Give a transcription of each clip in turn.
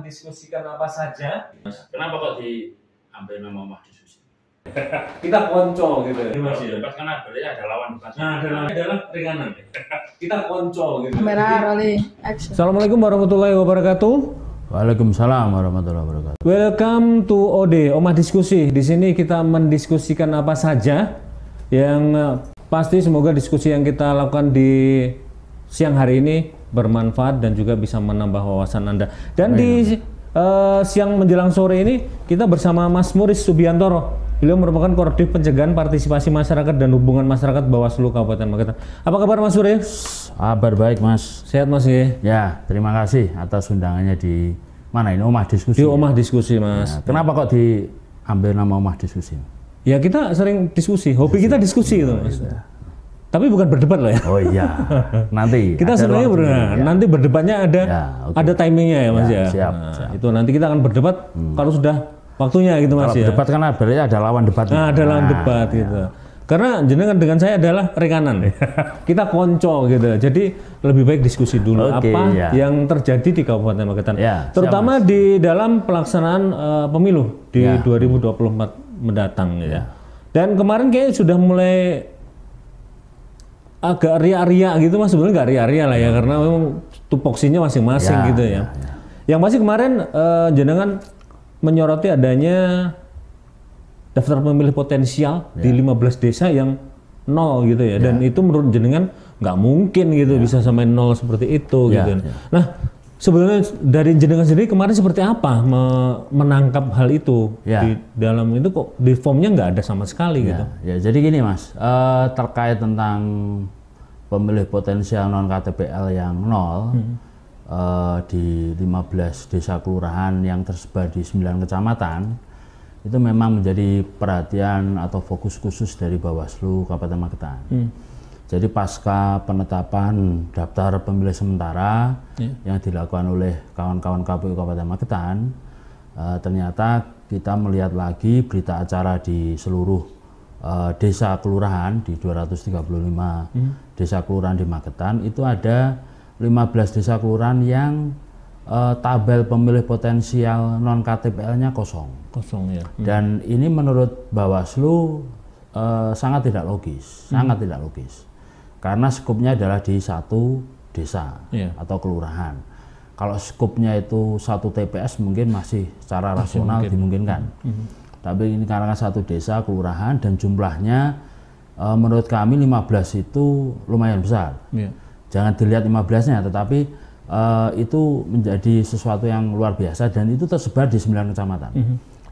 Diskusikan apa saja. Kenapa kok diambil nama Omah Diskusi? Kita konco gitu. Mas, debat kan berarti ada lawan debat. Nah, adalah ringanan. Kita konco gitu. Kamera rolling action. Assalamualaikum warahmatullahi wabarakatuh. Waalaikumsalam warahmatullahi wabarakatuh. Welcome to OD Omah Diskusi. Di sini kita mendiskusikan apa saja yang pasti semoga diskusi yang kita lakukan di siang hari ini bermanfaat dan juga bisa menambah wawasan Anda. Dan di siang menjelang sore ini kita bersama Mas Muris Subiantoro. Beliau merupakan Koordinator Pencegahan Partisipasi Masyarakat dan Hubungan Masyarakat Bawaslu Kabupaten Magetan. Apa kabar Mas Muris? Kabar baik Mas. Sehat Mas ya? Ya, terima kasih atas undangannya di mana ini Omah Diskusi. Di Omah Diskusi Mas. Ya, kenapa kok diambil nama Omah Diskusi? Ya kita sering diskusi, hobi kita diskusi gitu Mas. Ya. Tapi bukan berdebat loh ya. Oh iya, nanti kita sebenarnya nanti berdebatnya ada ya, okay. Ada timingnya ya Mas ya. Siap, nah, siap. Itu nanti kita akan berdebat kalau sudah waktunya gitu Mas. Kalau ya. berdebat kan berarti ada lawan debat. Nah, ada lawan debat gitu. Karena jenengan dengan saya adalah rekanan. Kita konco gitu. Jadi lebih baik diskusi dulu yang terjadi di Kabupaten Magetan. Ya, terutama di dalam pelaksanaan pemilu di 2024 mendatang ya. Dan kemarin kayaknya sudah mulai agak ria-ria gitu Mas, sebenarnya nggak ria-ria lah ya, karena memang tupoksinya masing-masing gitu ya. Yang pasti kemarin jenengan menyoroti adanya daftar pemilih potensial di 15 desa yang nol gitu ya, dan itu menurut jenengan nggak mungkin gitu bisa sampai nol seperti itu gitu. Nah sebenarnya dari jenengan sendiri kemarin seperti apa menangkap hal itu di dalam itu, kok di formnya nggak ada sama sekali gitu? Ya jadi gini Mas, terkait tentang pemilih potensial non KTPL yang nol di 15 desa kelurahan yang tersebar di 9 kecamatan itu memang menjadi perhatian atau fokus khusus dari Bawaslu Kabupaten Magetan. Jadi pasca penetapan daftar pemilih sementara yang dilakukan oleh kawan-kawan KPU Kabupaten Magetan, ternyata kita melihat lagi berita acara di seluruh desa kelurahan di 235 desa kelurahan di Magetan, itu ada 15 desa kelurahan yang tabel pemilih potensial non KTPL-nya kosong. Kosong ya. Dan ini menurut Bawaslu sangat tidak logis, sangat tidak logis. Karena skupnya adalah di satu desa atau kelurahan. Kalau skupnya itu satu TPS mungkin masih secara rasional dimungkinkan. Tapi ini karena satu desa kelurahan dan jumlahnya menurut kami 15 itu lumayan besar. Jangan dilihat 15-nya, tetapi itu menjadi sesuatu yang luar biasa dan itu tersebar di 9 kecamatan.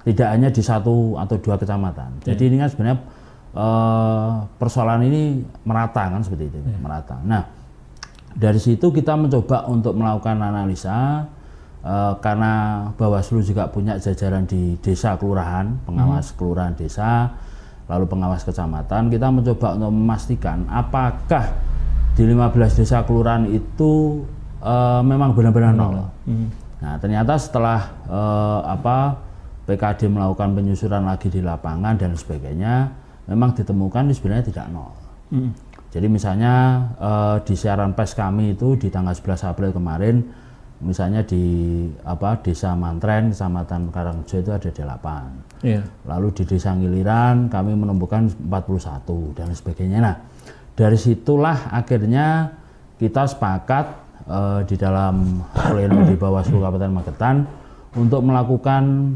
Tidak hanya di 1 atau 2 kecamatan. Jadi ini kan sebenarnya persoalan ini merata kan seperti itu, merata. Nah, dari situ kita mencoba untuk melakukan analisa karena Bawaslu juga punya jajaran di desa kelurahan, pengawas kelurahan desa, lalu pengawas kecamatan. Kita mencoba untuk memastikan apakah di 15 desa kelurahan itu memang benar-benar nol. Nah, ternyata setelah PKD melakukan penyusuran lagi di lapangan dan sebagainya, memang ditemukan sebenarnya tidak nol. Jadi misalnya di siaran pers kami itu di tanggal 11 April kemarin, misalnya di Desa Mantren, Kecamatan Karangrejo itu ada 8. Lalu di Desa Ngiliran kami menemukan 41 dan sebagainya. Nah, dari situlah akhirnya kita sepakat di dalam pleno di Bawaslu Kabupaten Magetan untuk melakukan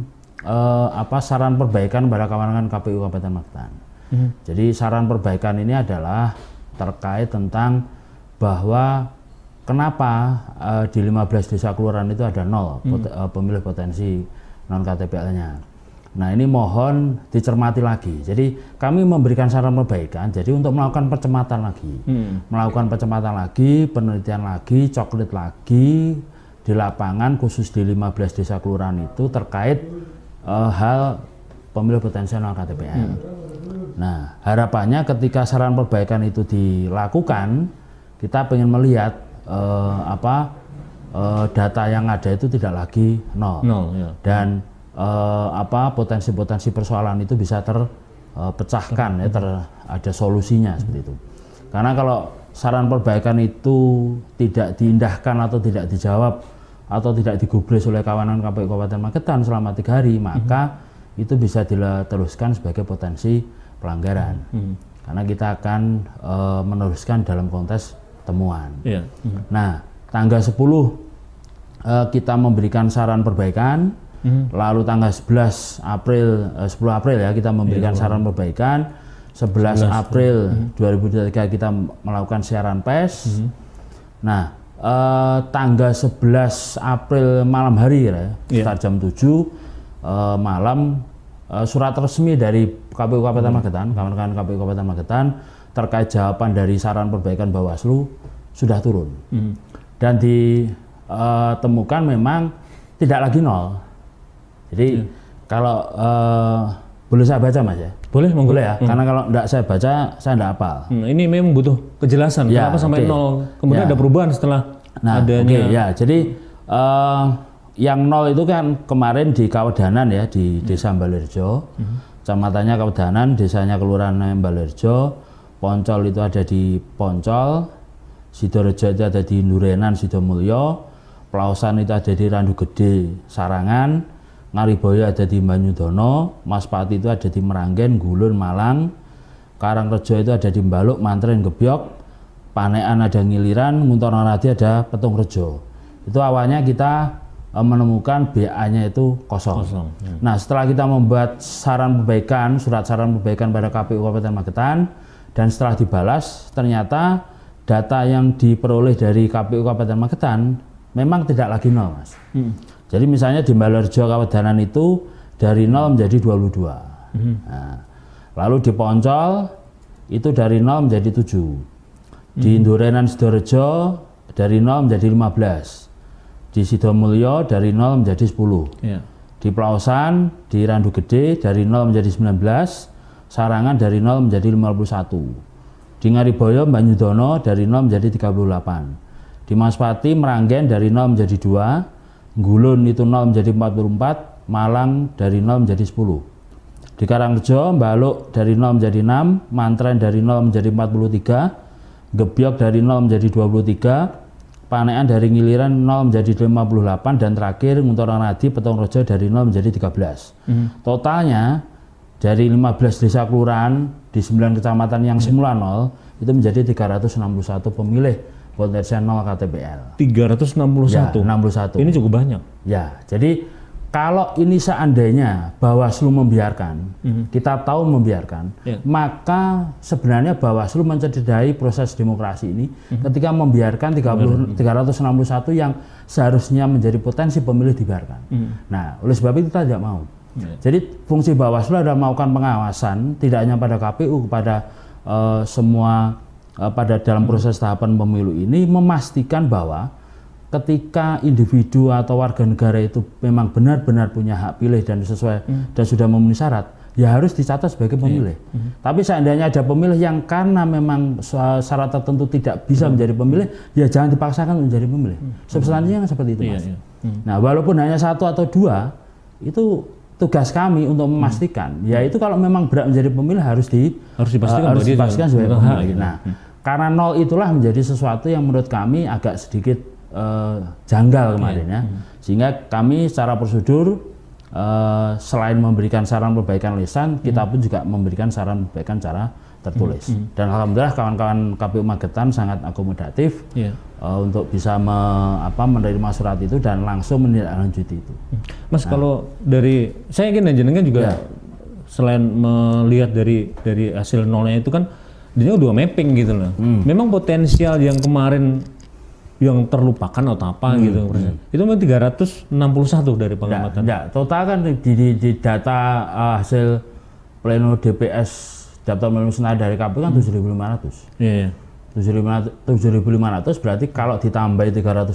saran perbaikan pada kawan-kawan KPU Kabupaten Magetan. Jadi saran perbaikan ini adalah terkait tentang bahwa kenapa di 15 desa kelurahan itu ada nol pemilih potensi non KTPL-nya. Nah ini mohon dicermati lagi. Jadi kami memberikan saran perbaikan. Jadi untuk melakukan percepatan lagi, melakukan percepatan lagi, penelitian lagi, coklit lagi di lapangan khusus di 15 desa kelurahan itu terkait hal pemilih potensial non KTPL. Nah harapannya ketika saran perbaikan itu dilakukan, kita ingin melihat data yang ada itu tidak lagi nol, dan potensi-potensi persoalan itu bisa terpecahkan ada solusinya seperti itu. Karena kalau saran perbaikan itu tidak diindahkan atau tidak dijawab atau tidak digubris oleh kawanan KPU Kabupaten Magetan selama 3 hari, maka itu bisa diteruskan sebagai potensi pelanggaran. Karena kita akan meneruskan dalam konteks temuan. Nah, tanggal 10 kita memberikan saran perbaikan, lalu tanggal 10 April ya kita memberikan saran perbaikan, 11 April 2023 kita melakukan siaran pers. Nah, tanggal 11 April malam hari ya, sekitar jam 7 malam, surat resmi dari KPU Kabupaten Magetan, kawan-kawan KPU Kabupaten Magetan terkait jawaban dari saran perbaikan Bawaslu sudah turun. Dan ditemukan memang tidak lagi 0. Jadi kalau boleh saya baca Mas ya? Boleh, boleh ya. Karena kalau tidak saya baca, saya tidak hafal. Ini memang butuh kejelasan. Ya, kenapa sampai 0? Kemudian ada perubahan setelah adanya. Ya, jadi yang 0 itu kan kemarin di Kawedanan ya, di Desa Mbalirjo, kecamatannya Kawedanan, desanya Kelurahan Mbalirjo, Poncol itu ada di Poncol, Sidorejo itu ada di Nurenan Sidomulyo, Plaosan itu ada di Randu Gede Sarangan, Ngariboyo ada di Banyudono, Maspati itu ada di Meranggen, Gulun, Malang, Karangrejo itu ada di Mbaluk, Mantren, Gebyok, Panean ada Ngiliran, Muntornaradi ada Petungrejo. Itu awalnya kita menemukan BA-nya itu kosong. Nah, setelah kita membuat saran perbaikan, surat saran perbaikan pada KPU Kabupaten Magetan, dan setelah dibalas, ternyata data yang diperoleh dari KPU Kabupaten Magetan memang tidak lagi 0, Mas. Jadi misalnya di Mbalirjo Kawedanan itu dari 0 menjadi 22. Nah, lalu di Poncol itu dari 0 menjadi 7. Di Ndurenan Sidorejo dari 0 menjadi 15. Di Sidomulyo dari 0 menjadi 10. Di Plaosan, di Randu Gede dari 0 menjadi 19. Sarangan dari 0 menjadi 51. Di Ngariboyo Banyudono dari 0 menjadi 38. Di Maspati Meranggen dari 0 menjadi 2. Gulun itu 0 menjadi 44. Malang dari 0 menjadi 10. Di Karangrejo Mbaluk dari 0 menjadi 6. Mantren dari 0 menjadi 43. Gebyok dari 0 menjadi 23. Panean dari Ngiliran 0 menjadi 58, dan terakhir Muntornaradi Petungrejo dari 0 menjadi 13. Totalnya dari 15 desa kelurahan di 9 kecamatan yang semula 0 itu menjadi 361 pemilih potensial 0 KTPL. 361. Ya, 61. Ini cukup banyak. Ya, jadi kalau ini seandainya Bawaslu membiarkan, kita tahu membiarkan, maka sebenarnya Bawaslu mencederai proses demokrasi ini ketika membiarkan 361 yang seharusnya menjadi potensi pemilih dibiarkan. Nah, oleh sebab itu kita tidak mau. Jadi fungsi Bawaslu adalah melakukan pengawasan, tidak hanya pada KPU, kepada semua pada dalam proses tahapan pemilu ini, memastikan bahwa ketika individu atau warga negara itu memang benar-benar punya hak pilih dan sesuai dan sudah memenuhi syarat, ya harus dicatat sebagai pemilih. Tapi seandainya ada pemilih yang karena memang syarat tertentu tidak bisa menjadi pemilih, ya jangan dipaksakan menjadi pemilih. Substansinya seperti itu, Mas. Nah, walaupun hanya 1 atau 2, itu tugas kami untuk memastikan, yaitu kalau memang berat menjadi pemilih harus dipastikan sebagai pemilih. Nah, karena 0 itulah menjadi sesuatu yang menurut kami agak sedikit janggal kemarin ya, sehingga kami secara prosedur selain memberikan saran perbaikan lisan, kita pun juga memberikan saran perbaikan cara tertulis. Dan alhamdulillah kawan-kawan KPU Magetan sangat akomodatif untuk bisa menerima surat itu dan langsung menindaklanjuti itu. Mas, kalau dari saya ingin jenengan juga selain melihat dari hasil 0-nya itu kan dia udah mapping gitu loh. Memang potensial yang kemarin yang terlupakan atau apa gitu, itu memang 361 dari pengamatan. Enggak, total kan di data hasil pleno DPS daftar pemilih nasional dari KPU kan 7.500. 7.500 berarti kalau ditambahi 361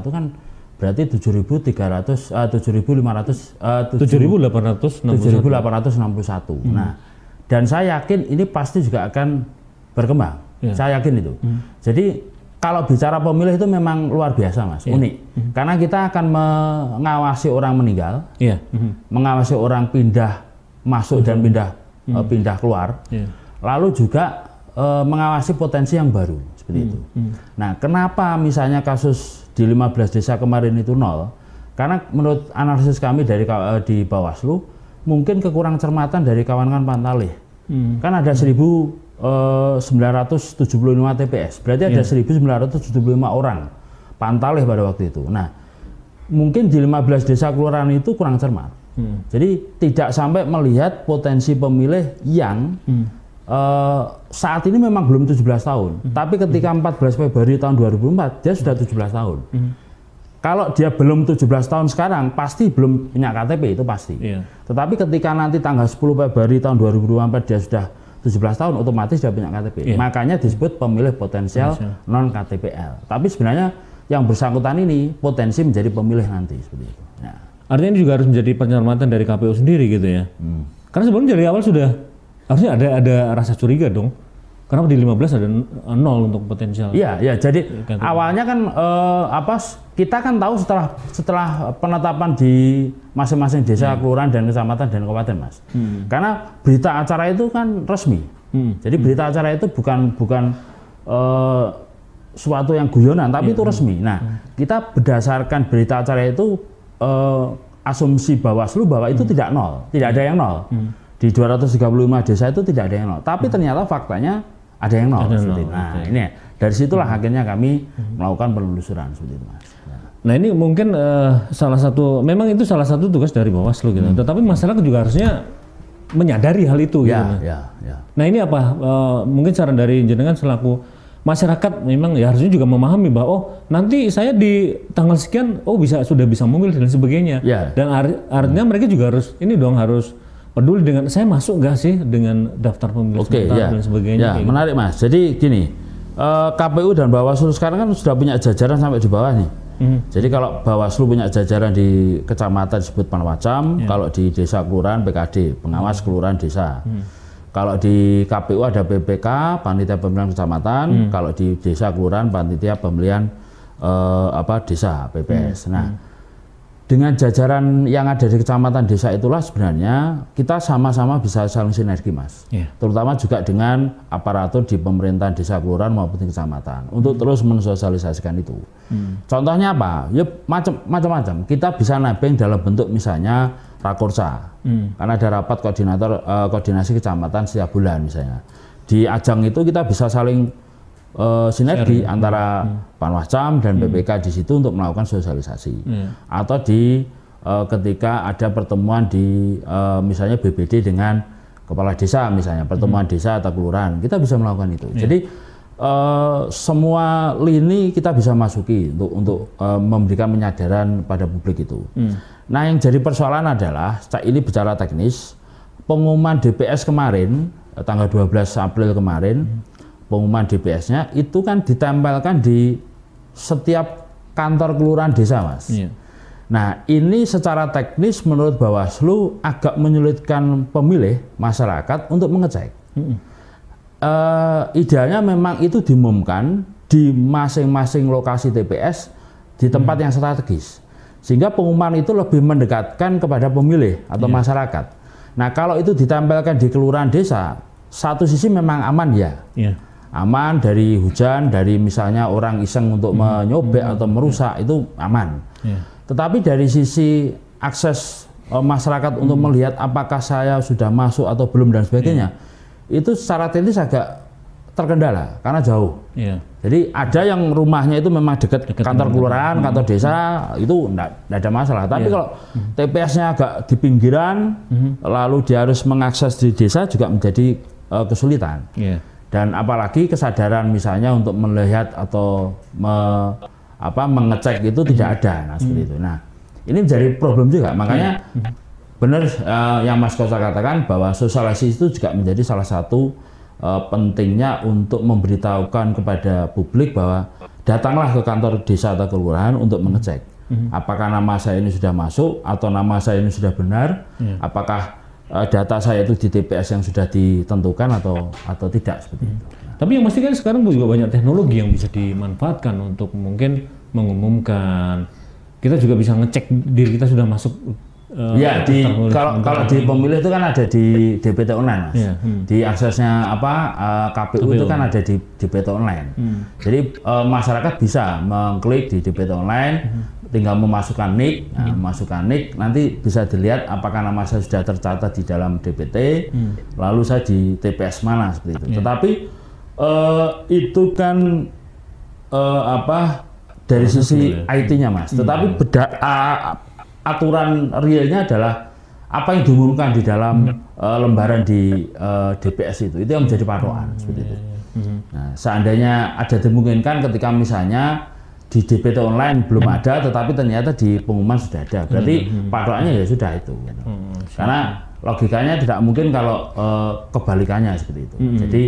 kan berarti 7.861. Nah, dan saya yakin ini pasti juga akan berkembang. Saya yakin itu. Jadi kalau bicara pemilih itu memang luar biasa, Mas, unik. Karena kita akan mengawasi orang meninggal, mengawasi orang pindah masuk dan pindah keluar, lalu juga mengawasi potensi yang baru seperti itu. Nah, kenapa misalnya kasus di 15 desa kemarin itu nol, karena menurut analisis kami di Bawaslu, mungkin kekurang cermatan dari kawan-kawan Pantalih. Kan ada 1.975 TPS, berarti ada 1.975 orang Pantalih pada waktu itu. Nah, mungkin di 15 desa kelurahan itu kurang cermat. Jadi tidak sampai melihat potensi pemilih yang saat ini memang belum 17 tahun, tapi ketika 14 Februari tahun 2004 dia sudah 17 tahun. Kalau dia belum 17 tahun sekarang, pasti belum punya KTP, itu pasti. Tetapi ketika nanti tanggal 10 Februari tahun 2024 dia sudah 17 tahun, otomatis dia punya KTP. Makanya disebut pemilih potensial non KTPL. Tapi sebenarnya yang bersangkutan ini potensi menjadi pemilih nanti seperti itu. Ya. Artinya ini juga harus menjadi pencermatan dari KPU sendiri gitu ya. Karena sebelumnya dari awal sudah harusnya ada rasa curiga dong. Kenapa di 15 ada 0 untuk potensial? Iya, jadi awalnya kan kita kan tahu setelah penetapan di masing-masing desa, kelurahan dan kecamatan dan kabupaten, Mas. Karena berita acara itu kan resmi. Jadi berita acara itu bukan suatu yang guyonan, tapi itu resmi. Nah, kita berdasarkan berita acara itu asumsi Bawaslu bahwa itu tidak nol, tidak ada yang nol. Di 235 desa itu tidak ada yang nol. Tapi ternyata faktanya ada yang nol. Nah, ini dari situlah akhirnya kami melakukan penelusuran seperti itu, Mas. Nah, ini mungkin memang itu salah satu tugas dari Bawaslu gitu. Tetapi masyarakat juga harusnya menyadari hal itu gitu. Nah, ini apa mungkin saran dari jenengan selaku masyarakat memang ya harusnya juga memahami bahwa nanti saya di tanggal sekian sudah bisa memilih dan sebagainya. Dan artinya mereka juga harus peduli dengan saya masuk nggak sih dengan daftar pemilih sementara dan sebagainya. Gitu. Menarik, Mas. Jadi gini, KPU dan Bawaslu sekarang kan sudah punya jajaran sampai di bawah nih. Jadi kalau Bawaslu punya jajaran di kecamatan disebut Panwascam, kalau di desa kelurahan PKD, pengawas kelurahan desa. Kalau di KPU ada PPK, Panitia Pemilihan Kecamatan. Kalau di desa kelurahan Panitia Pemilihan desa PPS. Nah, dengan jajaran yang ada di kecamatan desa itulah sebenarnya kita sama-sama bisa saling sinergi, Mas. Terutama juga dengan aparatur di pemerintahan desa kelurahan maupun di kecamatan untuk terus mensosialisasikan itu. Contohnya apa? Ya macam-macam. Kita bisa nebeng dalam bentuk misalnya Rakorsa. Karena ada rapat koordinasi kecamatan setiap bulan misalnya. Di ajang itu kita bisa saling sinergi antara Panwascam dan PPK di situ untuk melakukan sosialisasi. Atau ketika ada pertemuan di misalnya BPD dengan kepala desa misalnya, pertemuan desa atau kelurahan, kita bisa melakukan itu. Jadi semua lini kita bisa masuki untuk memberikan penyadaran pada publik itu. Nah, yang jadi persoalan adalah ini bicara teknis, pengumuman DPS kemarin tanggal 12 April kemarin, pengumuman DPS-nya itu kan ditempelkan di setiap kantor kelurahan desa, Mas. Nah, ini secara teknis menurut Bawaslu agak menyulitkan pemilih masyarakat untuk mengecek. Idealnya memang itu diumumkan di masing-masing lokasi TPS di tempat yang strategis, sehingga pengumuman itu lebih mendekatkan kepada pemilih atau masyarakat. Nah, kalau itu ditempelkan di kelurahan desa, satu sisi memang aman ya. Aman dari hujan, dari misalnya orang iseng untuk menyobek atau merusak, itu aman. Tetapi dari sisi akses masyarakat untuk melihat apakah saya sudah masuk atau belum dan sebagainya, itu secara teknis agak terkendala karena jauh. Jadi ada yang rumahnya itu memang dekat kantor kelurahan, kantor desa, itu enggak ada masalah. Tapi kalau TPS-nya agak di pinggiran, lalu dia harus mengakses di desa juga menjadi kesulitan. Dan apalagi kesadaran misalnya untuk melihat atau mengecek itu tidak ada, seperti itu. Nah, ini menjadi problem juga. Makanya benar yang Mas Kosa katakan bahwa sosialisasi itu juga menjadi salah satu pentingnya untuk memberitahukan kepada publik bahwa datanglah ke kantor desa atau kelurahan untuk mengecek apakah nama saya ini sudah masuk atau nama saya ini sudah benar, apakah data saya itu di TPS yang sudah ditentukan atau tidak, seperti itu. Tapi yang pasti kan sekarang juga banyak teknologi yang bisa dimanfaatkan untuk mungkin mengumumkan. Kita juga bisa ngecek diri kita sudah masuk Ya, kalau di pemilih itu kan ada di DPT online, Mas. Di aksesnya KPU itu kan ada di DPT online. Jadi masyarakat bisa mengklik di DPT online, tinggal memasukkan NIK, nanti bisa dilihat apakah nama saya sudah tercatat di dalam DPT, lalu saya di TPS mana seperti itu. Tetapi itu kan dari sisi IT-nya, Mas. Tetapi aturan realnya adalah apa yang diumumkan di dalam lembaran di DPS itu yang menjadi patokan seperti itu. Nah, seandainya ada dimungkinkan ketika misalnya di DPT online belum ada, tetapi ternyata di pengumuman sudah ada, berarti patokannya ya sudah itu. Gitu. Karena logikanya tidak mungkin kalau kebalikannya seperti itu. Jadi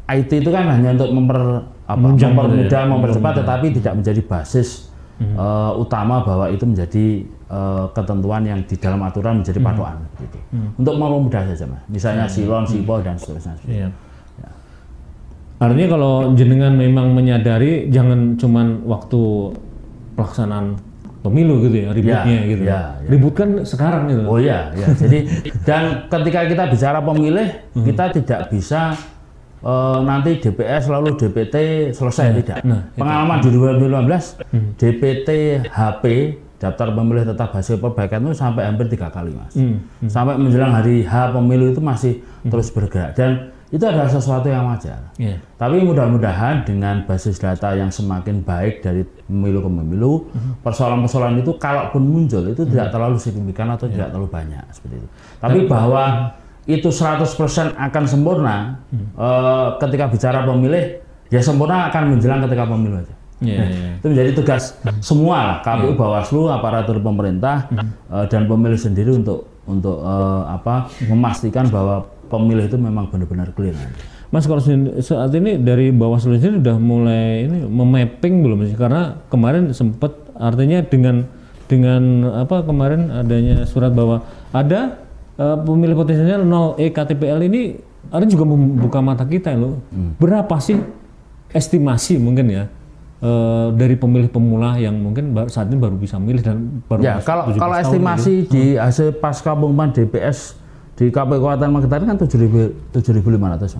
IT itu kan hanya untuk mempermudah, mempercepat, tetapi tidak menjadi basis utama bahwa itu menjadi ketentuan yang di dalam aturan menjadi patokan gitu. Untuk mempermudah saja, Mas. Misalnya silon, sipol dan seterusnya. Ya. Artinya kalau jenengan memang menyadari jangan cuman waktu pelaksanaan pemilu gitu ya, ributnya gitu. Ribut kan sekarang gitu. Oh iya, ya. Jadi dan ketika kita bicara pemilih, kita tidak bisa nanti DPS lalu DPT selesai, tidak. Pengalaman di 2015 DPT HP daftar pemilih tetap hasil perbaikan itu sampai hampir 3 kali, Mas. Sampai menjelang hari H pemilu itu masih terus bergerak, dan itu adalah sesuatu yang wajar. Tapi mudah-mudahan dengan basis data yang semakin baik dari pemilu ke pemilu, persoalan-persoalan itu kalaupun muncul itu tidak terlalu signifikan atau tidak terlalu banyak seperti itu. Tapi bahwa itu 100% akan sempurna ketika bicara pemilih, ya sempurna akan menjelang ketika pemilu aja. Itu menjadi tugas semua KPU, Bawaslu, aparatur pemerintah dan pemilih sendiri untuk memastikan bahwa pemilih itu memang benar-benar clear. Mas, kalau saat ini dari Bawaslu sendiri sudah mulai ini memapping belum sih? Karena kemarin sempat, artinya dengan kemarin adanya surat bahwa ada pemilih potensial 0 KTPL ini, ada juga membuka mata kita loh. Berapa sih estimasi mungkin ya dari pemilih pemula yang mungkin saat ini baru bisa milih dan baru kalau estimasi gitu. Di hasil pasca pengumuman DPS di KPU Kabupaten Magetan kan 7.500. 7.500.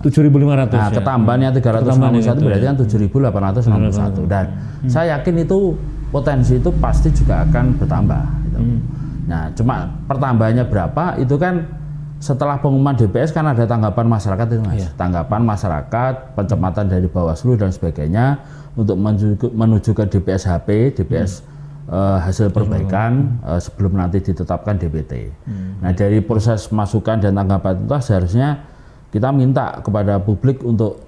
Nah, ketambahannya 361 berarti kan 7.861. Dan saya yakin itu potensi itu pasti juga akan bertambah. Gitu. Nah, cuma pertambahannya berapa itu kan setelah pengumuman DPS kan ada tanggapan masyarakat itu, Mas. Tanggapan masyarakat, pencermatan dari Bawaslu dan sebagainya untuk menuju ke DPS HP, DPS hasil perbaikan sebelum nanti ditetapkan DPT. Nah, dari proses masukan dan tanggapan itu seharusnya kita minta kepada publik untuk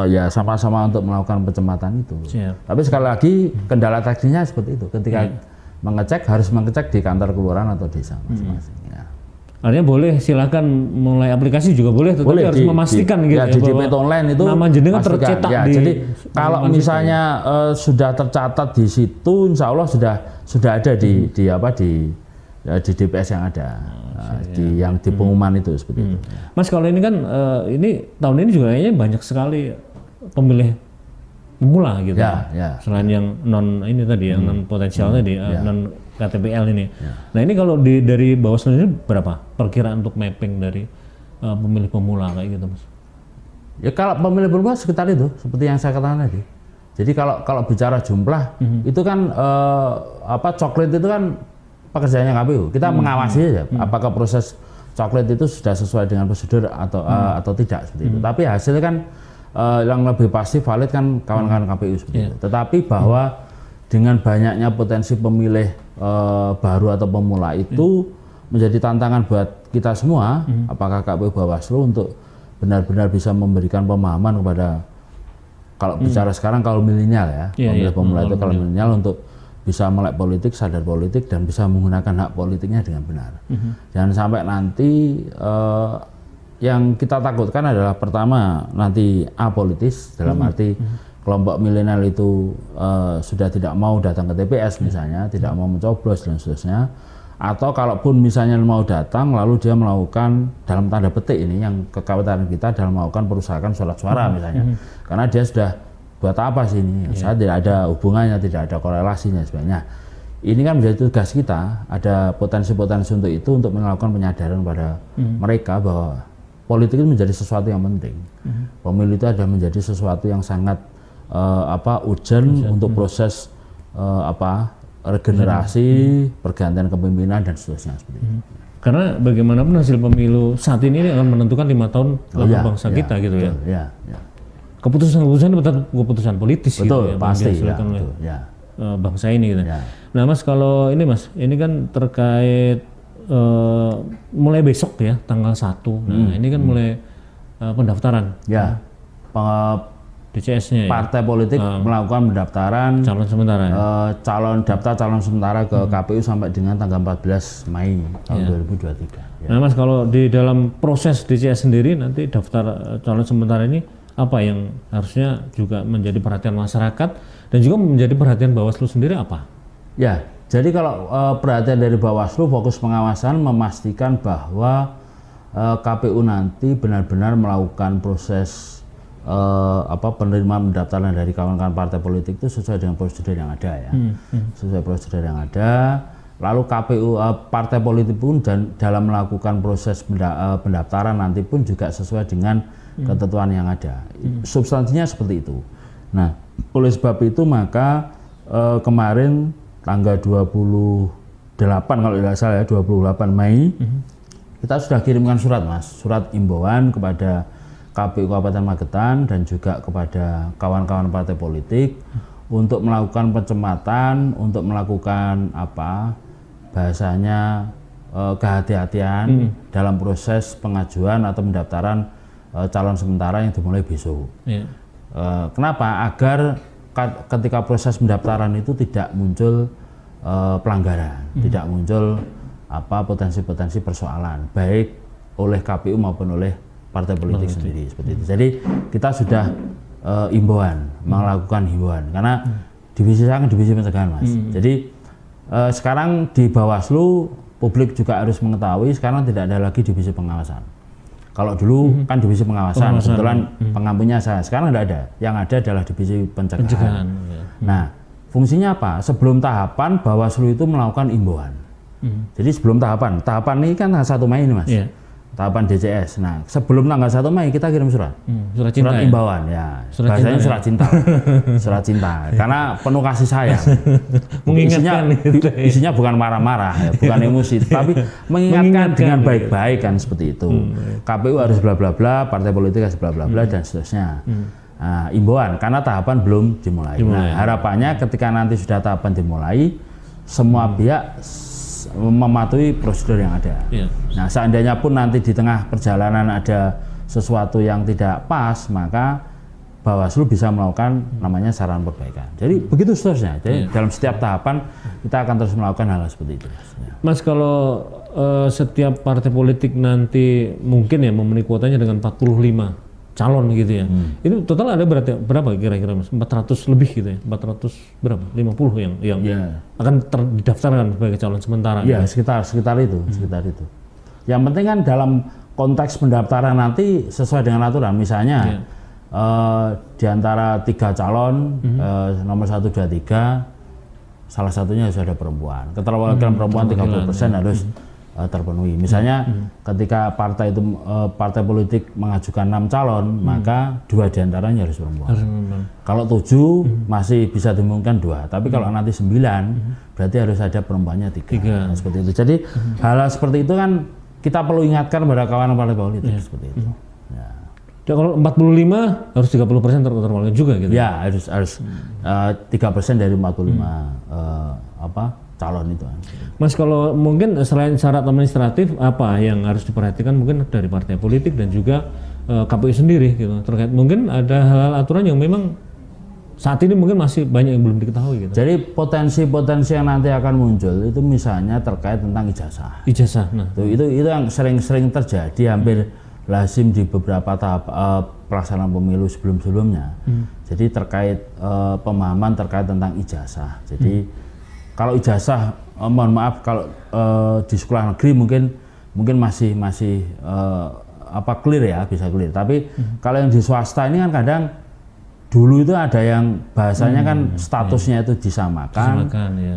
ya sama-sama untuk melakukan pencermatan itu. Tapi sekali lagi kendala teknisnya seperti itu. Ketika harus mengecek di kantor kelurahan atau desa masing-masing. Artinya boleh, silakan mulai aplikasi juga boleh, tetapi harus memastikan gitu ya, di DPT online itu nama jenengan tercetak ya, jadi kalau misalnya sudah tercatat di situ, insya Allah sudah ada di DPS yang ada, yang di pengumuman itu seperti itu. Mas, kalau ini kan ini tahun ini juga kayaknya banyak sekali pemilih pemula gitu. Selain yang non ini tadi, yang non potensial tadi, non KTPL ini. Nah, ini kalau dari Bawaslu ini berapa perkiraan untuk mapping dari pemilih pemula kayak gitu, Mas? Ya, kalau pemilih pemula sekitar itu, seperti yang saya katakan tadi. Jadi kalau bicara jumlah, itu kan coklat itu kan pekerjaannya KPU. Kita mengawasi aja apakah proses coklat itu sudah sesuai dengan prosedur atau tidak seperti itu. Tapi hasilnya kan yang lebih pasti valid kan kawan-kawan KPU seperti itu. Tetapi bahwa dengan banyaknya potensi pemilih baru atau pemula itu menjadi tantangan buat kita semua, apakah KPU Bawaslu untuk benar-benar bisa memberikan pemahaman kepada, kalau bicara sekarang kalau milenial ya, pemilih pemula itu kalau milenial untuk bisa melek politik, sadar politik, dan bisa menggunakan hak politiknya dengan benar. Jangan sampai nanti yang kita takutkan adalah pertama nanti apolitis, dalam arti kelompok milenial itu sudah tidak mau datang ke TPS misalnya, tidak mau mencoblos dan seterusnya, atau kalaupun misalnya mau datang lalu dia melakukan dalam tanda petik ini yang kekhawatiran kita dalam melakukan perusahaan surat suara misalnya, karena dia sudah buat apa sih ini, saya tidak ada hubungannya, tidak ada korelasinya sebenarnya. ini kan menjadi tugas kita, ada potensi-potensi untuk itu, untuk melakukan penyadaran pada mereka bahwa politik itu menjadi sesuatu yang penting. Pemilu itu ada menjadi sesuatu yang sangat urgent untuk proses regenerasi, pergantian kepemimpinan dan seterusnya seperti itu. Karena bagaimanapun hasil pemilu saat ini akan menentukan 5 tahun bangsa kita gitu betul, ya. Keputusan-keputusan itu keputusan politis betul, gitu ya, pasti oleh bangsa ini gitu. Nah Mas, kalau ini Mas, ini kan terkait mulai besok ya tanggal 1. Nah, ini kan mulai pendaftaran. Ya. DCS-nya ya. Partai politik melakukan pendaftaran calon sementara. Calon sementara ke KPU sampai dengan tanggal 14 Mei tahun 2023. Ya. Nah Mas, kalau di dalam proses DCS sendiri nanti daftar calon sementara ini apa yang harusnya juga menjadi perhatian masyarakat dan juga menjadi perhatian Bawaslu sendiri apa? Ya, jadi kalau perhatian dari Bawaslu, fokus pengawasan memastikan bahwa KPU nanti benar-benar melakukan proses penerimaan pendaftaran dari kawan-kawan partai politik itu sesuai dengan prosedur yang ada ya, sesuai prosedur yang ada. Lalu KPU partai politik pun dan dalam melakukan proses pendaftaran nanti pun juga sesuai dengan ketentuan yang ada. Substansinya seperti itu. Nah, oleh sebab itu maka kemarin tanggal 28 kalau tidak salah ya, 28 Mei kita sudah kirimkan surat Mas, surat imbauan kepada KPU Kabupaten Magetan dan juga kepada kawan-kawan partai politik untuk melakukan pencematan, untuk melakukan bahasanya kehati-hatian dalam proses pengajuan atau pendaftaran calon sementara yang dimulai besok. Kenapa? Agar ketika proses pendaftaran itu tidak muncul pelanggaran, tidak muncul potensi-potensi persoalan baik oleh KPU maupun oleh partai politik sendiri seperti itu. Jadi kita sudah melakukan himbauan karena divisi saya kan divisi pencegahan Mas. Jadi sekarang di Bawaslu publik juga harus mengetahui sekarang tidak ada lagi divisi pengawasan. Kalau dulu kan divisi pengawasan, kebetulan pengampunya saya, sekarang tidak ada. Yang ada adalah divisi pencegahan. Nah, fungsinya apa? Sebelum tahapan Bawaslu itu melakukan imbauan. Jadi sebelum tahapan ini kan 1 Mei ini Mas. Tahapan DCS. Nah, sebelum tanggal 1 Mei kita kirim surat. Surat imbauan ya. Bahasanya surat cinta. Surat cinta. Karena penuh kasih sayang. Isinya bukan marah-marah, ya, bukan emosi, tapi mengingatkan dengan baik-baik kan seperti itu. KPU harus bla bla bla, partai politik harus bla bla bla dan seterusnya. Nah, imbauan karena tahapan belum dimulai. Nah, harapannya ketika nanti sudah tahapan dimulai, semua pihak mematuhi prosedur yang ada. Nah, seandainya pun nanti di tengah perjalanan ada sesuatu yang tidak pas, maka Bawaslu bisa melakukan namanya saran perbaikan. Jadi begitu seterusnya. Jadi dalam setiap tahapan kita akan terus melakukan hal seperti itu. Mas, kalau setiap partai politik nanti mungkin ya memenuhi kuotanya dengan 45 calon gitu ya. Itu total ada berapa kira-kira Mas? 400 lebih gitu ya. 400 berapa? 50 yang akan didaftarkan sebagai calon sementara. Ya, gitu. sekitar itu. Yang penting kan dalam konteks pendaftaran nanti sesuai dengan aturan. Misalnya di antara 3 calon nomor 1, 2, 3 salah satunya harus ada perempuan. Keterwakilan perempuan 30% harus terpenuhi. Misalnya ketika partai politik mengajukan 6 calon, maka 2 diantaranya harus perempuan. Kalau 7 masih bisa dimungkinkan 2, tapi kalau nanti 9 berarti harus ada perempuannya 3. Nah, seperti itu. Jadi hal seperti itu kan kita perlu ingatkan pada kawan partai politik seperti itu. Ya, kalau 45 harus 30% terpenuhi juga gitu. Ya, harus 3% dari 45 calon itu. Mas, kalau mungkin selain syarat administratif apa yang harus diperhatikan mungkin dari partai politik dan juga KPU sendiri gitu terkait mungkin ada hal-hal aturan yang memang saat ini mungkin masih banyak yang belum diketahui gitu. Jadi potensi-potensi yang nanti akan muncul itu misalnya terkait tentang ijazah. Nah, itu yang sering terjadi hampir lazim di beberapa tahap pelaksanaan pemilu sebelumnya. Jadi terkait pemahaman terkait tentang ijazah. Jadi kalau ijazah, mohon maaf kalau di sekolah negeri mungkin masih clear ya, bisa clear. Tapi kalau yang di swasta ini kan kadang dulu itu ada yang bahasanya kan statusnya itu disamakan,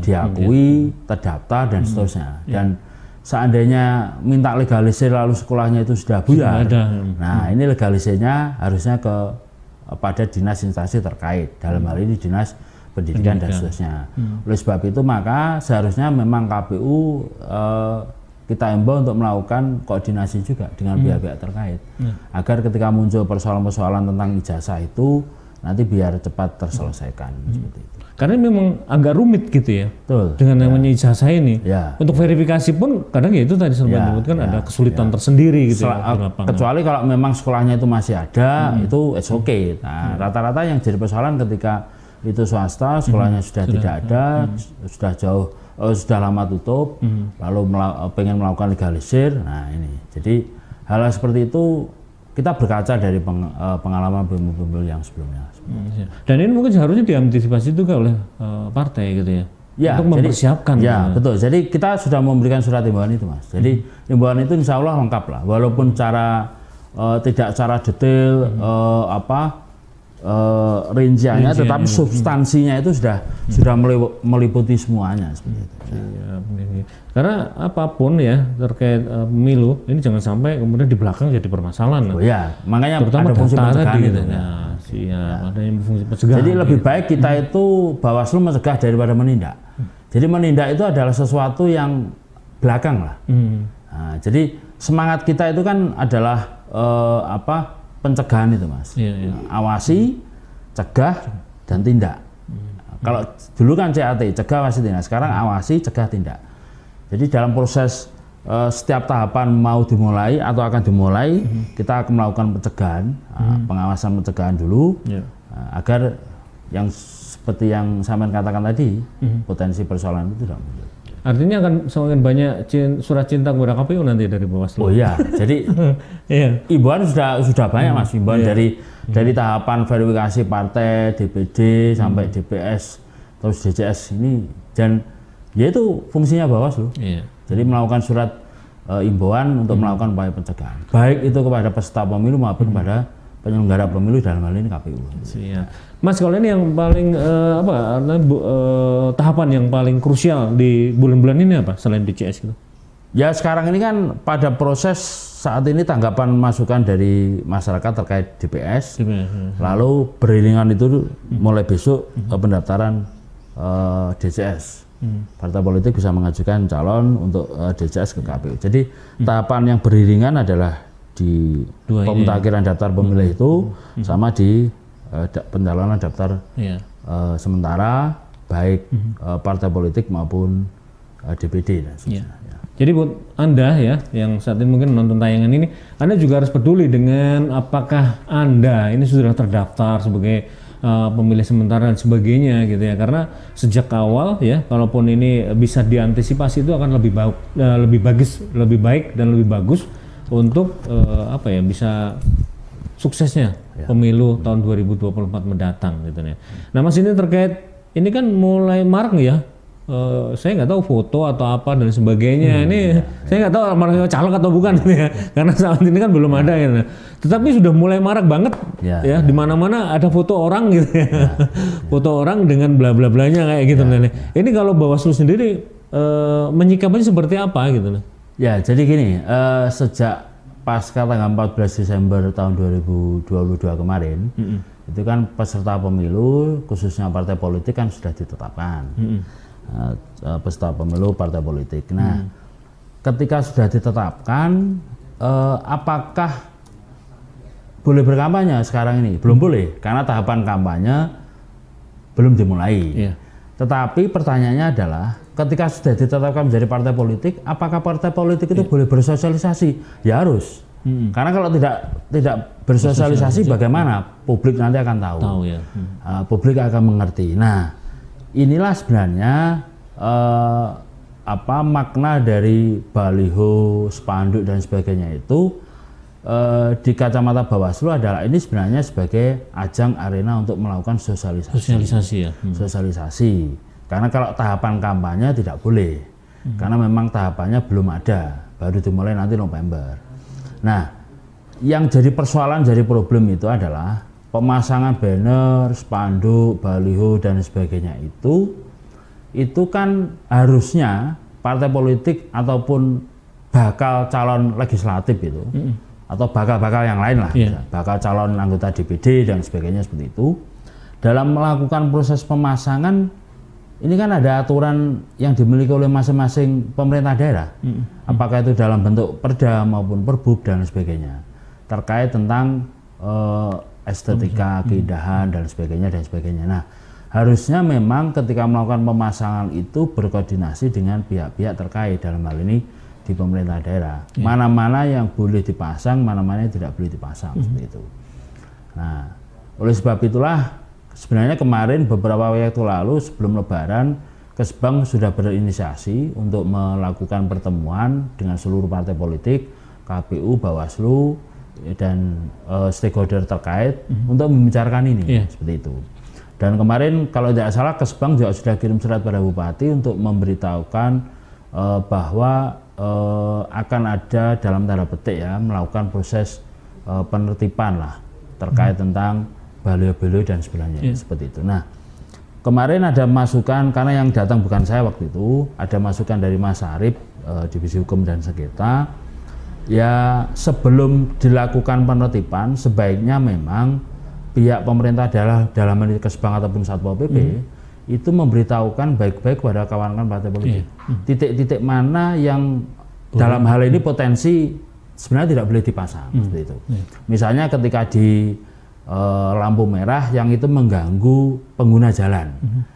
diakui, terdaftar dan seterusnya. Dan seandainya minta legalisir lalu sekolahnya itu sudah buyar, nah ini legalisirnya harusnya pada dinas instansi terkait, dalam hal ini dinas pendidikan dan seterusnya. Oleh sebab itu maka seharusnya memang KPU kita imbau untuk melakukan koordinasi juga dengan pihak-pihak terkait, agar ketika muncul persoalan-persoalan tentang ijazah itu nanti biar cepat terselesaikan seperti itu. Karena memang agak rumit gitu ya. Betul. Dengan namanya ijazah ini. Untuk verifikasi pun kadang ya itu tadi sempat menyebutkan ada kesulitan tersendiri gitu kecuali kalau memang sekolahnya itu masih ada, itu it's okay. Nah, rata-rata yang jadi persoalan ketika itu swasta, sekolahnya sudah tidak ada, sudah jauh, sudah lama tutup, lalu pengen melakukan legalisir. Nah ini, jadi hal seperti itu kita berkaca dari pengalaman pemilu yang sebelumnya. Dan ini mungkin seharusnya diantisipasi juga oleh partai gitu ya, untuk mempersiapkan. Betul. Jadi kita sudah memberikan surat himbauan itu, Mas. Jadi himbauan itu insya Allah lengkap lah, walaupun tidak secara detail rinciannya, tetapi substansinya itu sudah meliputi semuanya seperti itu. Karena apapun ya terkait pemilu ini jangan sampai kemudian di belakang jadi permasalahan. Makanya terutama ada fungsi pencegahan gitu. itu. Ada yang fungsi pencegahan. Jadi lebih baik kita itu Bawaslu mencegah daripada menindak. Jadi menindak itu adalah sesuatu yang belakang lah. Nah, jadi semangat kita itu kan adalah pencegahan itu, Mas. Awasi, cegah, dan tindak. Kalau dulu kan CAT, cegah, awasi, tindak. Sekarang awasi, cegah, tindak. Jadi dalam proses setiap tahapan mau dimulai atau akan dimulai, kita akan melakukan pencegahan, pengawasan pencegahan dulu, agar yang seperti yang saya katakan tadi, potensi persoalan itu tidak muncul. Artinya akan semakin banyak surat cinta kepada KPU nanti dari Bawaslu. Jadi imbauan sudah banyak, Mas. Imbauan dari tahapan verifikasi partai, DPD sampai DPS, terus DCS ini, dan yaitu fungsinya Bawaslu. Jadi melakukan surat imbauan untuk melakukan upaya pencegahan, baik itu kepada peserta pemilu maupun kepada penyelenggara pemilu, dalam hal ini KPU. Mas, kalau ini yang paling tahapan yang paling krusial di bulan-bulan ini apa selain DCS gitu? Ya sekarang ini kan pada proses saat ini tanggapan masukan dari masyarakat terkait DPS, lalu beriringan itu mulai besok pendaftaran DCS. Partai politik bisa mengajukan calon untuk DCS ke KPU. Jadi tahapan yang beriringan adalah di pemutakhiran daftar pemilih itu sama di pencalonan daftar sementara baik partai politik maupun DPD dan sebagainya. Jadi buat Anda ya yang saat ini mungkin menonton tayangan ini, Anda juga harus peduli dengan apakah Anda ini sudah terdaftar sebagai pemilih sementara dan sebagainya gitu ya, karena sejak awal ya kalaupun ini bisa diantisipasi itu akan lebih baik dan lebih bagus untuk bisa suksesnya pemilu tahun 2024 mendatang gitu ya. Nah, Mas, ini terkait ini kan mulai marak ya, saya nggak tahu foto atau apa dan sebagainya. Saya nggak tahu maraknya caleg atau bukan ya, karena saat ini kan belum ada ya. Tetapi sudah mulai marak banget ya, di mana-mana ada foto orang gitu ya. Foto orang dengan bla bla blanya kayak gitu. Ini kalau Bawaslu sendiri menyikapinya seperti apa gitu? Ya, jadi gini, sejak pasca tanggal 14 Desember tahun 2022 kemarin, itu kan peserta pemilu khususnya partai politik kan sudah ditetapkan. Peserta pemilu partai politik. Nah, ketika sudah ditetapkan, apakah boleh berkampanye sekarang ini? Belum boleh, karena tahapan kampanye belum dimulai. Tetapi pertanyaannya adalah, ketika sudah ditetapkan menjadi partai politik, apakah partai politik itu boleh bersosialisasi? Ya harus. Karena kalau tidak bersosialisasi, bagaimana? Publik nanti akan tahu. Publik akan mengerti. Nah, inilah sebenarnya makna dari baliho, spanduk dan sebagainya itu di kacamata Bawaslu adalah ini sebenarnya sebagai ajang arena untuk melakukan sosialisasi. Sosialisasi. Karena kalau tahapan kampanye tidak boleh, karena memang tahapannya belum ada, baru dimulai nanti November. Nah, yang jadi persoalan, jadi problem itu adalah pemasangan banner, spanduk, baliho dan sebagainya itu kan harusnya partai politik ataupun bakal calon legislatif itu atau bakal yang lain lah, bakal calon anggota DPD dan sebagainya seperti itu, dalam melakukan proses pemasangan ini kan ada aturan yang dimiliki oleh masing-masing pemerintah daerah, apakah itu dalam bentuk perda maupun perbub dan sebagainya, terkait tentang estetika, keindahan dan sebagainya. Nah, harusnya memang ketika melakukan pemasangan itu berkoordinasi dengan pihak-pihak terkait, dalam hal ini di pemerintah daerah. Mana-mana yang boleh dipasang, mana-mana yang tidak boleh dipasang, seperti itu. Nah, oleh sebab itulah sebenarnya kemarin beberapa waktu lalu sebelum Lebaran, Kesbang sudah berinisiasi untuk melakukan pertemuan dengan seluruh partai politik, KPU, Bawaslu, dan stakeholder terkait untuk membicarakan ini, seperti itu. Dan kemarin kalau tidak salah Kesbang juga sudah kirim surat pada Bupati untuk memberitahukan bahwa akan ada dalam tanda petik ya melakukan proses penertiban lah terkait tentang baliho-baliho dan sebagainya, seperti itu. Nah, kemarin ada masukan, karena yang datang bukan saya waktu itu, ada masukan dari Mas Arif, Divisi Hukum dan Sengketa, ya sebelum dilakukan penertiban sebaiknya memang pihak pemerintah dalam hal Kesbang ataupun Satpol PP itu memberitahukan baik-baik kepada kawan-kawan partai politik titik-titik mana yang dalam hal ini potensi sebenarnya tidak boleh dipasang, seperti itu. Misalnya ketika di lampu merah yang itu mengganggu pengguna jalan,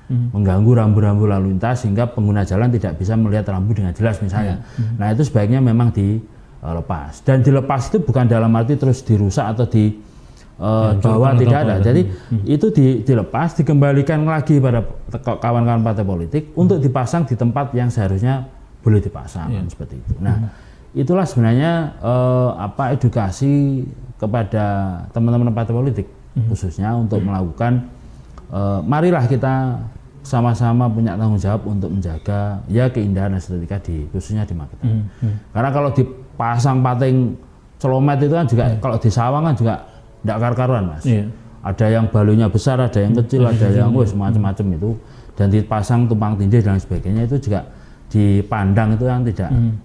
mengganggu rambu-rambu lalu lintas sehingga pengguna jalan tidak bisa melihat rambu dengan jelas misalnya. Nah, itu sebaiknya memang dilepas, dan dilepas itu bukan dalam arti terus dirusak atau bawah, tidak ada. Jadi itu dilepas, dikembalikan lagi pada kawan-kawan partai politik untuk dipasang di tempat yang seharusnya boleh dipasang, seperti itu. Nah, itulah sebenarnya edukasi kepada teman-teman partai politik khususnya untuk melakukan marilah kita sama-sama punya tanggung jawab untuk menjaga ya keindahan estetika khususnya di Magetan. Karena kalau dipasang pating celomet itu kan juga kalau di sawah kan juga tidak karu-karuan, Mas. Ada yang balonya besar, ada yang kecil, ada yang macam-macam itu, dan dipasang tumpang tindih dan sebagainya itu juga dipandang itu yang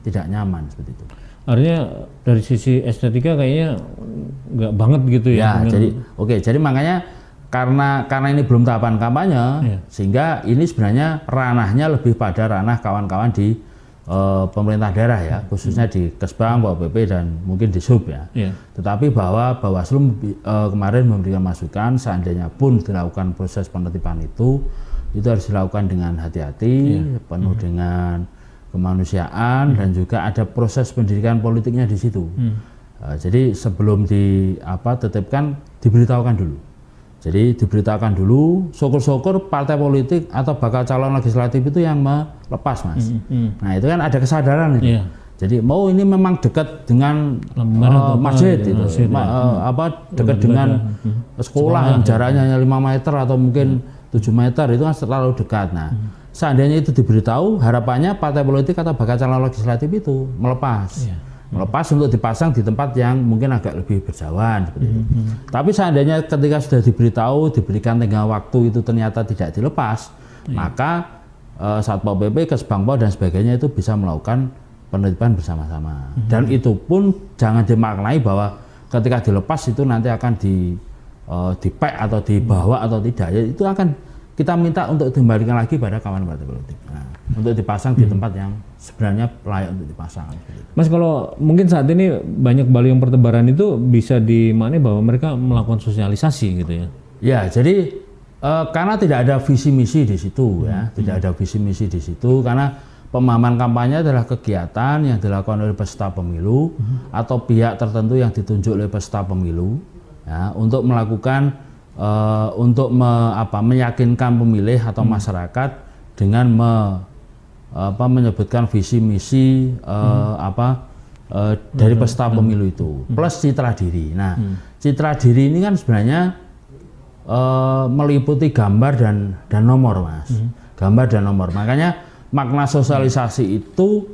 tidak nyaman, seperti itu. Artinya dari sisi estetika kayaknya nggak banget gitu ya. Jadi makanya karena ini belum tahapan kampanye, sehingga ini sebenarnya ranahnya lebih pada ranah kawan-kawan di pemerintah daerah ya, khususnya di Kesbang, Bapak PP dan mungkin di Sub ya. Tetapi bahwa Bawaslu kemarin memberikan masukan seandainya pun dilakukan proses penertiban itu harus dilakukan dengan hati-hati, penuh dengan kemanusiaan dan juga ada proses pendidikan politiknya di situ. Jadi sebelum ditetapkan diberitahukan dulu. Jadi diberitahukan dulu, syukur-syukur partai politik atau bakal calon legislatif itu yang melepas, Mas. Nah, itu kan ada kesadaran itu. Jadi mau ini memang dekat dengan masjid itu, dekat dengan sekolah yang jaraknya hanya 5 meter atau mungkin 7 meter, itu kan terlalu dekat. Nah, seandainya itu diberitahu, harapannya partai politik atau bakal calon legislatif itu melepas untuk dipasang di tempat yang mungkin agak lebih berjauhan, seperti itu. Tapi seandainya ketika sudah diberitahu, diberikan tenggang waktu itu ternyata tidak dilepas, maka Satpol PP, Kesbangpol dan sebagainya itu bisa melakukan penertiban bersama-sama. Dan itu pun jangan dimaknai bahwa ketika dilepas itu nanti akan di-pack atau dibawa atau tidak. Ya, itu akan kita minta untuk dikembalikan lagi pada kawan partai politik. Nah, untuk dipasang di tempat yang sebenarnya layak untuk dipasang. Mas, kalau mungkin saat ini banyak baliho yang pertebaran itu bisa dimaknai bahwa mereka melakukan sosialisasi gitu ya? Ya, jadi karena tidak ada visi misi di situ ya, tidak ada visi misi di situ karena pemahaman kampanye adalah kegiatan yang dilakukan oleh peserta pemilu atau pihak tertentu yang ditunjuk oleh peserta pemilu ya, untuk melakukan meyakinkan pemilih atau masyarakat dengan menyebutkan visi misi dari peserta pemilu itu plus citra diri. Nah, citra diri ini kan sebenarnya meliputi gambar dan nomor, Mas. Gambar dan nomor. Makanya makna sosialisasi itu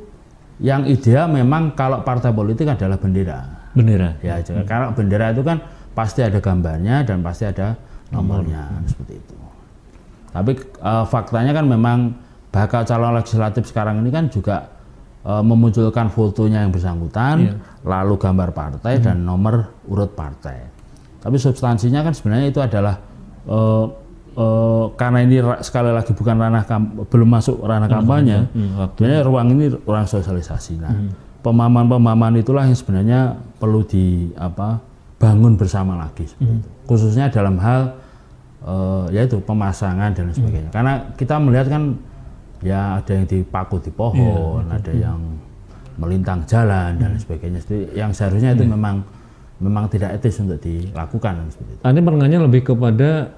yang ideal memang kalau partai politik adalah bendera. Bendera. Ya, karena bendera itu kan pasti ada gambarnya dan pasti ada nomornya seperti itu. Tapi faktanya kan memang bakal calon legislatif sekarang ini kan juga memunculkan fotonya yang bersangkutan, lalu gambar partai dan nomor urut partai. Tapi substansinya kan sebenarnya itu adalah karena ini sekali lagi bukan belum masuk ranah kampanye, sebenarnya ruang ini ruang sosialisasi. Nah, pemahaman-pemahaman itulah yang sebenarnya perlu bangun bersama lagi, itu. Khususnya dalam hal yaitu pemasangan dan sebagainya. Karena kita melihat kan ya ada yang dipaku di pohon, ada yang melintang jalan dan sebagainya. Yang seharusnya itu memang tidak etis untuk dilakukan seperti itu. Ini pertanyaannya lebih kepada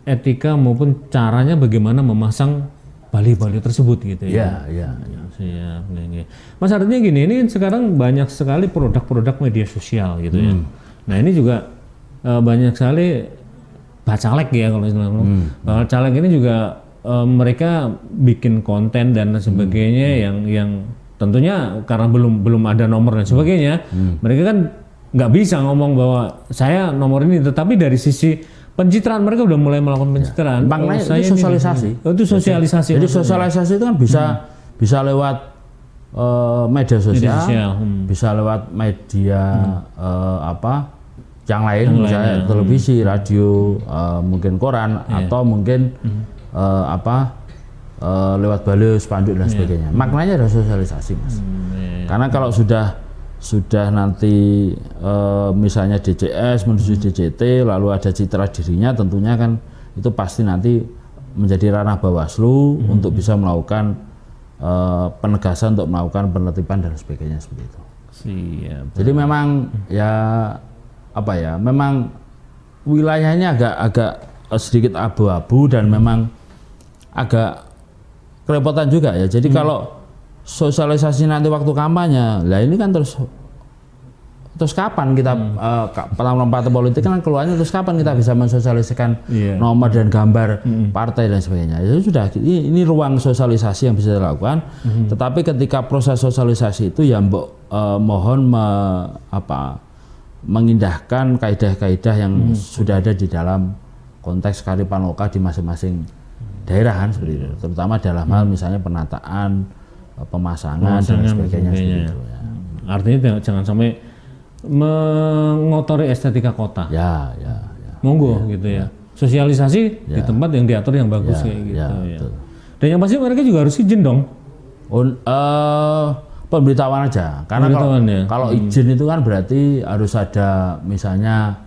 etika maupun caranya bagaimana memasang baliho-baliho tersebut gitu ya. Iya. Siap. Mas, artinya gini, ini sekarang banyak sekali produk-produk media sosial gitu ya. Nah, ini juga banyak sekali bacalek ya kalau istilahnya. Bacalek ini juga mereka bikin konten dan sebagainya yang tentunya karena belum ada nomor dan sebagainya, mereka kan nggak bisa ngomong bahwa saya nomor ini, tetapi dari sisi pencitraan mereka udah mulai melakukan pencitraan. Maknanya itu sosialisasi. Itu sosialisasi. Jadi sosialisasi itu kan bisa lewat media sosial, bisa lewat media yang lain, misalnya televisi, radio, mungkin koran, atau mungkin lewat baliho, spanduk dan sebagainya. Maknanya adalah sosialisasi, Mas. Karena kalau sudah nanti misalnya DCS menuju DCT, lalu ada citra dirinya, tentunya kan itu pasti nanti menjadi ranah Bawaslu untuk bisa melakukan penegasan, untuk melakukan penertiban dan sebagainya seperti itu. Siap. Jadi memang memang wilayahnya agak sedikit abu-abu dan memang agak kerepotan juga ya. Jadi kalau sosialisasi nanti waktu kampanye, lah ini kan terus kapan kita partai politik kan keluarnya, terus kapan kita bisa mensosialisasikan nomor dan gambar partai dan sebagainya. Itu sudah, ini ruang sosialisasi yang bisa dilakukan. Tetapi ketika proses sosialisasi itu ya mohon mengindahkan kaidah-kaidah yang sudah ada di dalam konteks kearifan lokal di masing-masing daerah kan seperti itu, terutama dalam hal misalnya penataan, pemasangan dan sebagainya seperti itu. Ya. Artinya jangan sampai mengotori estetika kota. Ya. Monggo gitu ya. Sosialisasi di tempat yang diatur yang bagus kayak gitu. Ya. Dan yang pasti mereka juga harus izin dong. Pemberitahuan aja, karena kalau izin itu kan berarti harus ada misalnya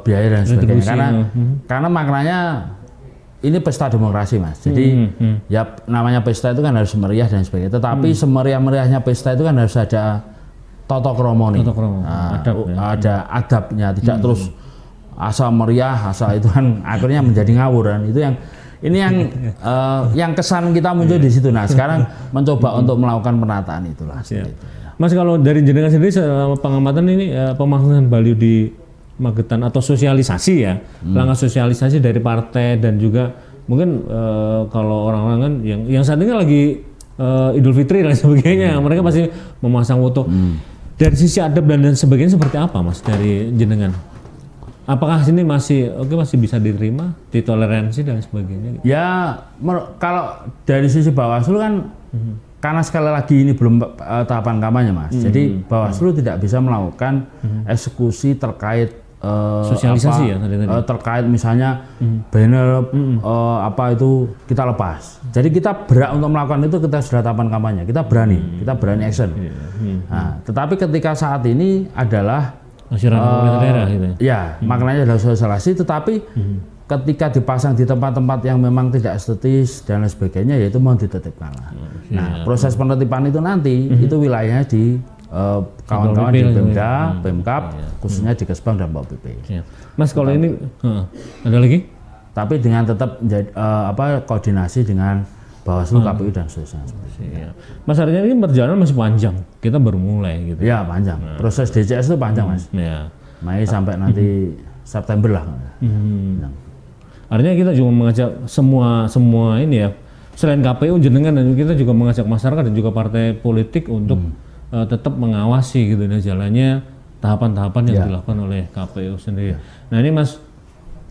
biaya dan sebagainya. Karena maknanya ini pesta demokrasi, Mas. Jadi ya namanya pesta itu kan harus meriah dan sebagainya. Tetapi semeriah-meriahnya pesta itu kan harus ada tata krama nih. Ada adabnya, tidak terus asal meriah, asal itu kan akhirnya menjadi ngawur kan. Itu yang kesan kita muncul di situ. Nah, sekarang mencoba untuk melakukan penataan itulah. Itu, ya. Mas, kalau dari jenengan sendiri selama pengamatan ini pemasangan baliho di Magetan atau sosialisasi ya, langkah sosialisasi dari partai dan juga mungkin kalau orang-orang kan yang saat ini lagi Idul Fitri dan sebagainya, mereka pasti memasang foto. Dari sisi adab dan sebagainya seperti apa, Mas, dari jenengan? Apakah sini masih bisa diterima, ditoleransi dan sebagainya? Ya, kalau dari sisi Bawaslu kan karena sekali lagi ini belum tahapan kampanye, Mas. Jadi Bawaslu tidak bisa melakukan eksekusi terkait sosialisasi terkait misalnya banner itu kita lepas. Jadi kita berhak untuk melakukan itu, kita sudah tahapan kampanye, kita berani action. Nah, tetapi ketika saat ini adalah daerah gitu. Ya, maknanya adalah sosialisasi, tetapi ketika dipasang di tempat-tempat yang memang tidak estetis dan lain sebagainya, yaitu mau ditetapkan lah. Nah, proses penertiban itu nanti itu wilayahnya di kawan-kawan di Pemda, Pemkab, khususnya di Kesbang dan Pol PP. Mas, kalau ini ada lagi? Tapi dengan tetap koordinasi dengan Bawaslu, KPU dan seterusnya. Mas, artinya ini perjalanan masih panjang. Kita baru mulai gitu. Ya, panjang. Proses DCS itu panjang, Mas. Mei sampai nanti September lah. Artinya kita juga mengajak semua ini ya, selain KPU, jenengan dan kita juga mengajak masyarakat dan juga partai politik untuk tetap mengawasi gitu jalannya tahapan-tahapan yang dilakukan oleh KPU sendiri. Nah ini Mas,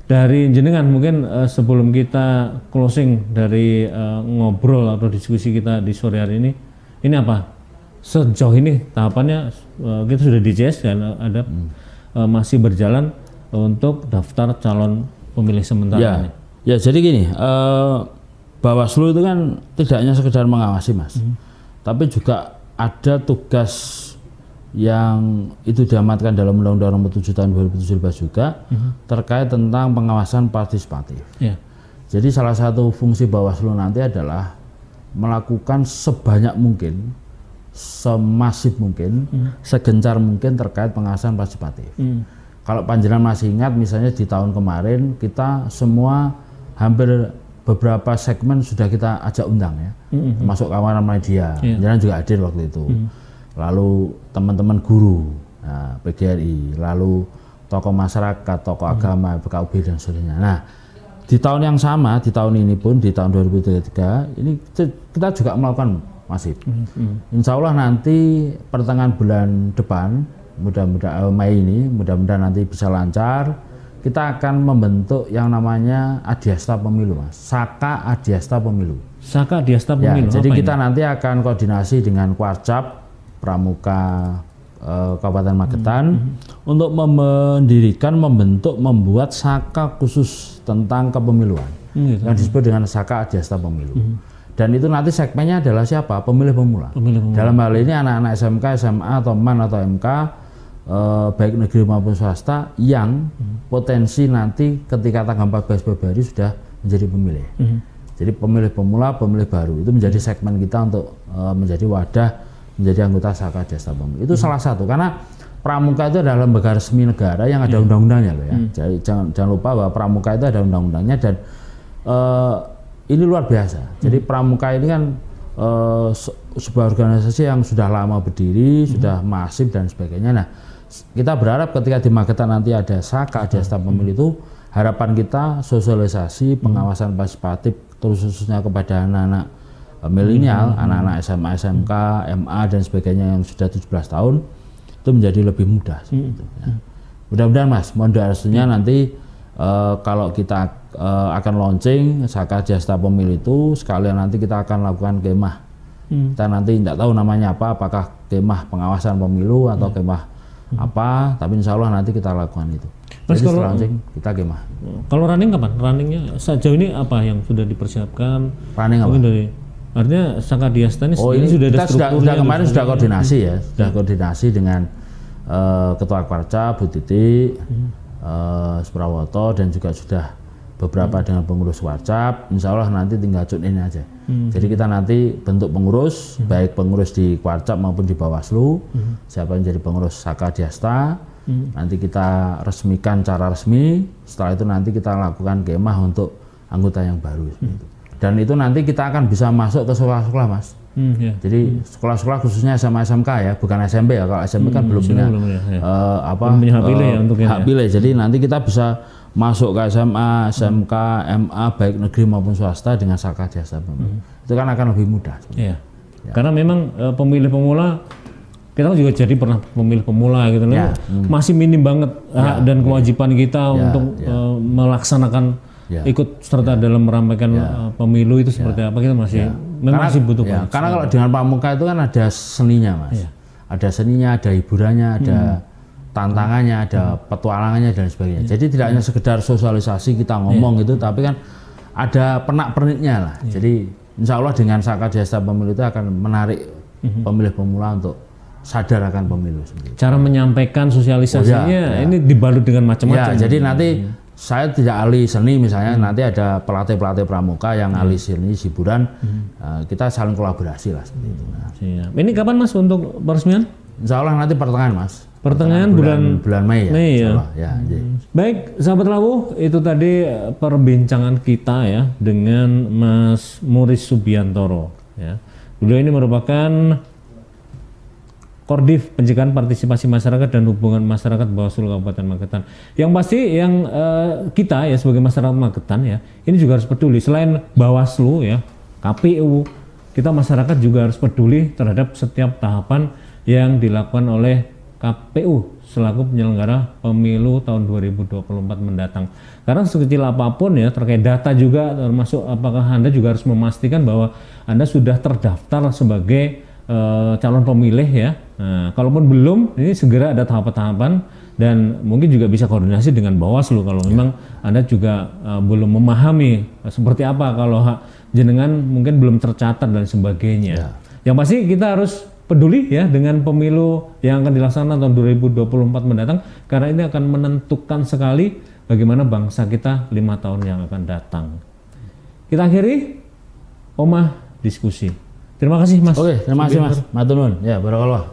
dari jenengan mungkin sebelum kita closing dari ngobrol atau diskusi kita di sore hari ini apa? Sejauh ini tahapannya kita sudah di CS dan ada masih berjalan untuk daftar calon pemilih sementara. Ya jadi gini, Bawaslu itu kan tidak hanya sekedar mengawasi Mas, tapi juga ada tugas yang itu diamatkan dalam Undang-Undang Nomor 7 Tahun 2017 juga terkait tentang pengawasan partisipatif. Jadi salah satu fungsi Bawaslu nanti adalah melakukan sebanyak mungkin, semasif mungkin, segencar mungkin terkait pengawasan partisipatif. Kalau panjenengan masih ingat, misalnya di tahun kemarin kita semua hampir beberapa segmen sudah kita ajak undang ya, termasuk kawan media, jangan juga hadir waktu itu. Lalu teman-teman guru, nah, PGRI, lalu tokoh masyarakat, tokoh agama, PKUB dan sebagainya. Nah, di tahun yang sama, di tahun ini pun, di tahun 2023, ini kita juga melakukan masif. Insya Allah nanti pertengahan bulan depan, mudah-mudahan Mei ini, mudah-mudahan nanti bisa lancar, kita akan membentuk yang namanya Adiasta Pemilu, Mas. Saka Adiasta Pemilu. Saka Adiasta Pemilu. Ya, jadi kita nanti akan koordinasi dengan Kuarcap, Pramuka Kabupaten Magetan untuk mendirikan, membuat saka khusus tentang kepemiluan yang disebut dengan Saka Adiasta Pemilu. Dan itu nanti segmennya adalah siapa? Pemilih pemula. Dalam hal ini anak-anak SMK, SMA, atau MAN atau MK, baik negeri maupun swasta yang potensi nanti ketika tanggal 14 Februari sudah menjadi pemilih. Jadi pemilih pemula, pemilih baru itu menjadi segmen kita untuk menjadi wadah menjadi anggota Saka Adiasta Pemilu. Itu salah satu, karena Pramuka itu adalah lembaga resmi negara yang ada undang-undangnya loh ya. Jadi jangan lupa bahwa Pramuka itu ada undang-undangnya dan ini luar biasa. Jadi Pramuka ini kan sebuah organisasi yang sudah lama berdiri, sudah masif dan sebagainya. Nah, kita berharap ketika di Magetan nanti ada Saka Adiasta Pemilu itu, harapan kita sosialisasi pengawasan partisipatif terus khususnya kepada anak-anak milenial, anak-anak SMA, SMK, MA dan sebagainya yang sudah 17 tahun itu menjadi lebih mudah. Ya. Mudah-mudahan Mas, mohon doa restunya nanti kalau kita akan launching Saka Adiasta Pemilu itu, sekalian nanti kita akan lakukan kemah. Kita nanti tidak tahu namanya apa, apakah kemah pengawasan pemilu atau kemah apa, tapi insya Allah nanti kita lakukan itu. Mas, jadi kalau launching kita kemah. Kalau running kapan? Runningnya sejauh ini apa yang sudah dipersiapkan? Running apa? Artinya Saka Adiasta ini sudah ada strukturnya. Kemarin sudah koordinasi ya, sudah koordinasi dengan Ketua Kuarcap, Bu Titi, Suprawoto, dan juga sudah beberapa dengan pengurus Kuarcap. Insya Allah nanti tinggal tune in aja. Jadi kita nanti bentuk pengurus, baik pengurus di Kuarcap maupun di Bawaslu, siapa yang jadi pengurus Saka Adiasta, nanti kita resmikan secara resmi. Setelah itu nanti kita lakukan kemah untuk anggota yang baru. Dan itu nanti kita akan bisa masuk ke sekolah-sekolah Mas. Jadi sekolah-sekolah khususnya SMA SMK ya, bukan SMP ya. Kalau SMP kan belum punya hak pilih. Jadi nanti kita bisa masuk ke SMA, SMK, MA baik negeri maupun swasta dengan Saka Adiasta Pemilu. Itu kan akan lebih mudah. Ya. Karena memang pemilih pemula, kita juga jadi pernah pemilih pemula gitu loh. Masih minim banget hak dan kewajiban kita untuk melaksanakan ikut serta dalam meramaikan pemilu itu seperti apa, kita masih masih butuh banyak. Karena kalau dengan Pramuka itu kan ada seninya Mas, ada seninya, ada hiburannya, ada tantangannya, ada petualangannya dan sebagainya. Jadi tidak hanya sekedar sosialisasi kita ngomong itu, tapi kan ada pernak-perniknya lah. Jadi insya Allah dengan Saka Adiasta Pemilu itu akan menarik pemilih pemula untuk sadar akan pemilu sendiri. Cara menyampaikan sosialisasinya ini dibalut dengan macam-macam. Jadi nanti saya tidak ahli seni misalnya, nanti ada pelatih-pelatih pramuka yang ahli seni hiburan, kita saling kolaborasi lah seperti itu. Ini kapan Mas untuk peresmian? Insya Allah nanti pertengahan Mas. Pertengahan bulan Mei ya. Mei ya. Baik, sahabat Lawu, itu tadi perbincangan kita ya dengan Mas Muris Subiantoro. Ya. Beliau ini merupakan Koordif Pencegahan Partisipasi Masyarakat dan Hubungan Masyarakat Bawaslu Kabupaten Magetan. Yang pasti yang kita ya sebagai masyarakat Magetan ya, ini juga harus peduli. Selain Bawaslu ya, KPU, kita masyarakat juga harus peduli terhadap setiap tahapan yang dilakukan oleh KPU selaku penyelenggara pemilu tahun 2024 mendatang. Karena sekecil apapun ya terkait data juga, termasuk apakah Anda juga harus memastikan bahwa Anda sudah terdaftar sebagai calon pemilih ya. Nah, kalaupun belum, ini segera ada tahapan-tahapan dan mungkin juga bisa koordinasi dengan Bawaslu kalau memang Anda juga belum memahami seperti apa kalau jenengan mungkin belum tercatat dan sebagainya. Ya. Yang pasti kita harus peduli ya dengan pemilu yang akan dilaksanakan tahun 2024 mendatang karena ini akan menentukan sekali bagaimana bangsa kita 5 tahun yang akan datang. Kita akhiri Omah diskusi. Terima kasih Mas. Oke, terima kasih Mas. Matur nuwun. Ya, barakallah.